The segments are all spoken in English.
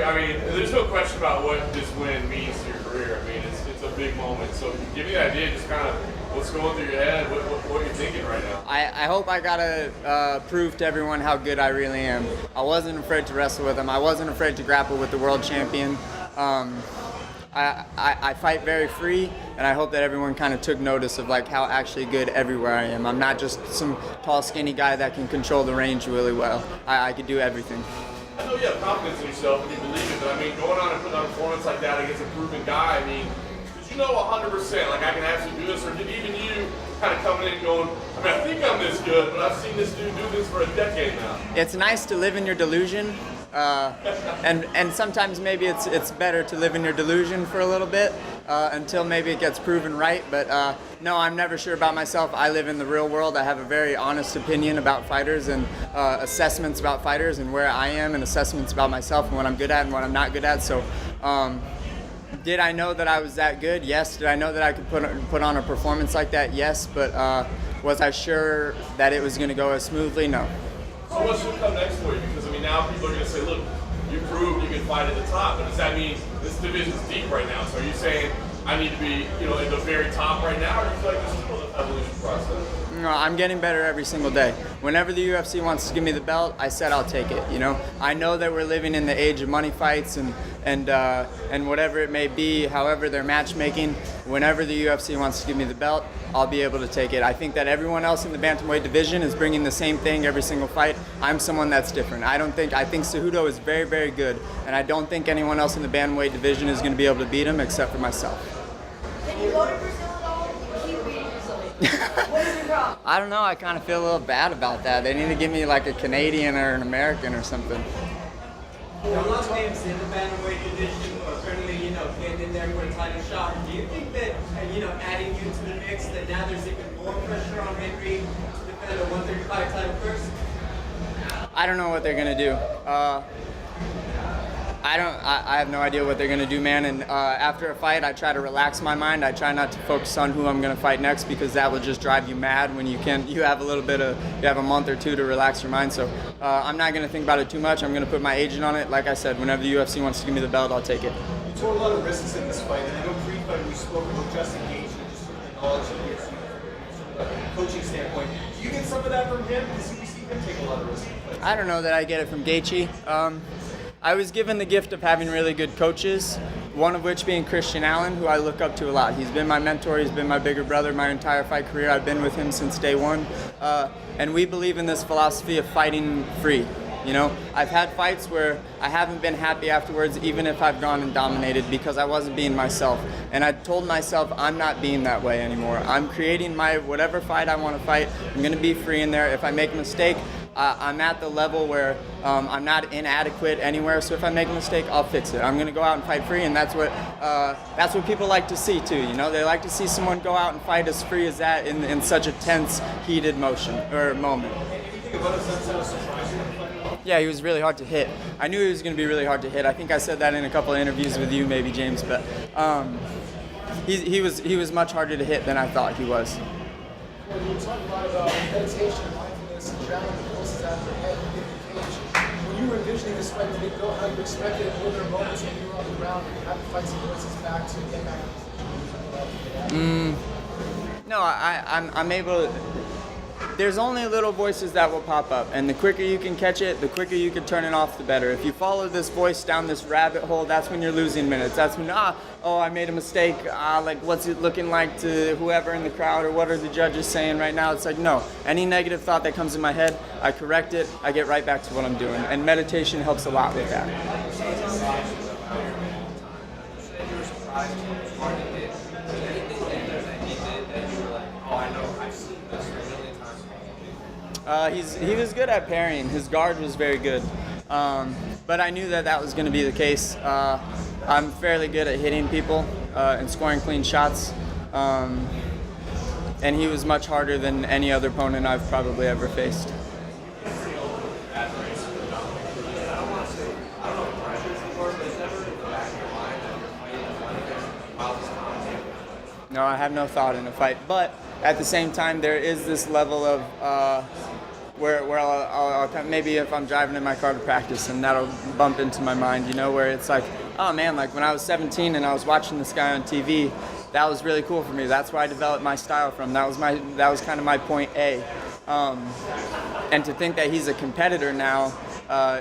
Cory, I mean, there's no question about what this win means to your career. I mean, it's a big moment. So give me an idea, just kind of what's going through your head, what you're thinking right now. I hope I got to prove to everyone how good I really am. I wasn't afraid to wrestle with him. I wasn't afraid to grapple with the world champion. I fight very free, and I hope that everyone kind of took notice of like how actually good everywhere I am. I'm not just some tall, skinny guy that can control the range really well. I could do everything. I know you have confidence in yourself and you believe it, but I mean, going on and putting on a performance like that against a proven guy, I mean, did you know 100%, like I can actually do this, or did even you kind of coming in and going, I mean, I think I'm this good, but I've seen this dude do this for a decade now? It's nice to live in your delusion. And sometimes maybe it's better to live in your delusion for a little bit until maybe it gets proven right. But no, I'm never sure about myself. I live in the real world. I have a very honest opinion about fighters and assessments about fighters and where I am and assessments about myself and what I'm good at and what I'm not good at. So did I know that I was that good? Yes. Did I know that I could put on a performance like that? Yes. But was I sure that it was going to go as smoothly? No. So what should come next for you? Because I mean, now people are going to say, look, you proved you can fight at the top, but does that mean this division's deep right now? So are you saying I need to be, at the very top right now, or do you feel like this is still an evolution process? No, I'm getting better every single day. Whenever the UFC wants to give me the belt, I said I'll take it. I know that we're living in the age of money fights and whatever it may be, however they're matchmaking. Whenever the UFC wants to give me the belt, I'll be able to take it. I think that everyone else in the bantamweight division is bringing the same thing every single fight. I'm someone that's different. I think Cejudo is very, very good, and I don't think anyone else in the bantamweight division is going to be able to beat him except for myself. Can you go to Brazil at all? You keep beating Brazil. What is your problem? I don't know. I kind of feel a little bad about that. They need to give me like a Canadian or an American or something. There are a lot of names in the bantamweight division who are currently, getting in there for a title shot. Do you think that, adding you to the mix, that now there's even more pressure on Henry to defend a 135 title first? I don't know what they're gonna do. I have no idea what they're gonna do, man. And after a fight, I try to relax my mind. I try not to focus on who I'm gonna fight next because that will just drive you mad when you have a month or two to relax your mind. So I'm not gonna think about it too much. I'm gonna put my agent on it. Like I said, whenever the UFC wants to give me the belt, I'll take it. You took a lot of risks in this fight, and I know pre-fight we spoke about just engagement, just sort of the knowledge of the from a coaching standpoint. Do you get some of that from him? Because we see him take a lot of risks in fights. I don't know that I get it from Gaethje. I was given the gift of having really good coaches, one of which being Christian Allen, who I look up to a lot. He's been my mentor, he's been my bigger brother my entire fight career. I've been with him since day one. And we believe in this philosophy of fighting free. I've had fights where I haven't been happy afterwards, even if I've gone and dominated, because I wasn't being myself. And I told myself I'm not being that way anymore. I'm creating my whatever fight I want to fight. I'm going to be free in there. If I make a mistake, I'm at the level where I'm not inadequate anywhere. So if I make a mistake, I'll fix it. I'm going to go out and fight free, and that's what people like to see too. They like to see someone go out and fight as free as that in such a tense, heated moment. Anything about Assuncao surprised you? Yeah, he was really hard to hit. I knew he was going to be really hard to hit. I think I said that in a couple of interviews with you, maybe James, but he was much harder to hit than I thought he was. When you talk about meditation, mindfulness, and drowning the pulses out of your head in the cage, when you were envisioning this fight, did it go how you expected? Were there moments when you were on the ground and you had to fight some voices back to get back in the position? No, I'm able to. There's only little voices that will pop up, and the quicker you can catch it, the quicker you can turn it off, the better. If you follow this voice down this rabbit hole, that's when you're losing minutes. That's when, I made a mistake. What's it looking like to whoever in the crowd, or what are the judges saying right now? It's like, no. Any negative thought that comes in my head, I correct it, I get right back to what I'm doing, and meditation helps a lot with that. He was good at parrying. His guard was very good. But I knew that was going to be the case. I'm fairly good at hitting people and scoring clean shots. And he was much harder than any other opponent I've probably ever faced. No, I have no thought in a fight. But at the same time, there is this level of where I'll maybe if I'm driving in my car to practice, and that'll bump into my mind, you know, where it's like, oh man, like when I was 17 and I was watching this guy on TV, that was really cool for me. That's where I developed my style from. That was kind of my point A. And to think that he's a competitor now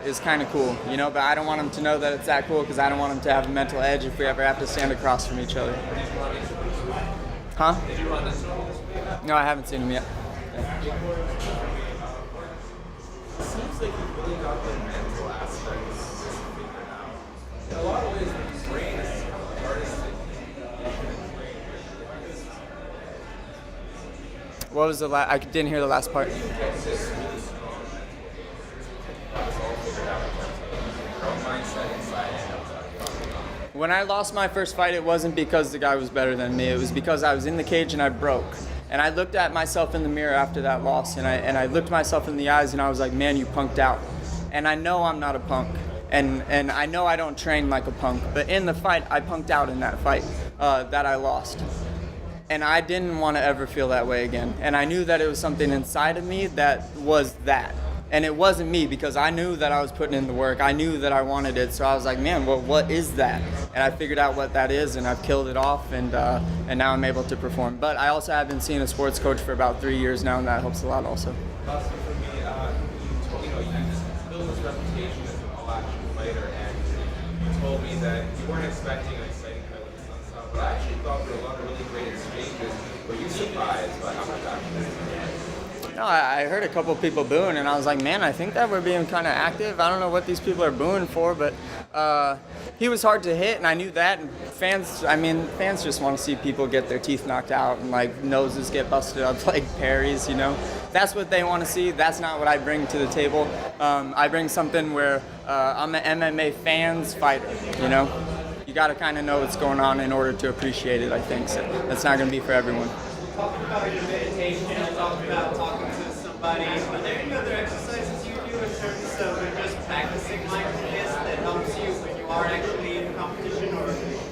is kind of cool, you know, but I don't want him to know that it's that cool because I don't want him to have a mental edge if we ever have to stand across from each other. Huh? Did you run this? No, I haven't seen him yet. It seems like you really got the mental aspects figured out. In a lot of ways, the brain is kind of the hardest thing. What was the last? I didn't hear the last part. When I lost my first fight, it wasn't because the guy was better than me. It was because I was in the cage and I broke. And I looked at myself in the mirror after that loss, and I looked myself in the eyes, and I was like, man, you punked out. And I know I'm not a punk, and I know I don't train like a punk. But in the fight, I punked out in that fight that I lost. And I didn't want to ever feel that way again. And I knew that it was something inside of me that was that. And it wasn't me because I knew that I was putting in the work. I knew that I wanted it. So I was like, man, well, what is that? And I figured out what that is, and I've killed it off, and now I'm able to perform. But I also have been seeing a sports coach for about 3 years now, and that helps a lot also. Also for me, you built this reputation as an all-action fighter, and you told me that you weren't expecting an exciting fight with Assuncao, but I actually thought there were a lot of really great exchanges. Were you surprised by how much action there was? No, I heard a couple people booing, and I was like, man, I think that we're being kind of active. I don't know what these people are booing for, but he was hard to hit, and I knew that. And fans just want to see people get their teeth knocked out and like noses get busted up like Perry's, you know. That's what they want to see. That's not what I bring to the table. I bring something where I'm an MMA fans fighter, you know. You got to kind of know what's going on in order to appreciate it, I think. So that's not going to be for everyone. Talk about your meditation, talk about talking to somebody. Are there any other exercises you do in terms of just practicing mindfulness that helps you when you are actually in competition or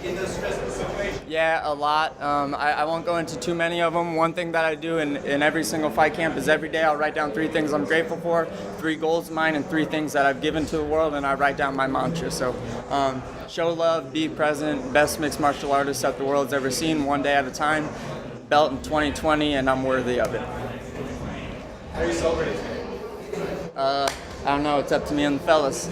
in those stressful situations? Yeah, a lot. I won't go into too many of them. One thing that I do in every single fight camp is every day I'll write down 3 things I'm grateful for, 3 goals of mine, and 3 things that I've given to the world, and I write down my mantra. So show love, be present, best mixed martial artist that the world's ever seen, one day at a time. Belt in 2020, and I'm worthy of it. How are you celebrating? I don't know. It's up to me and the fellas.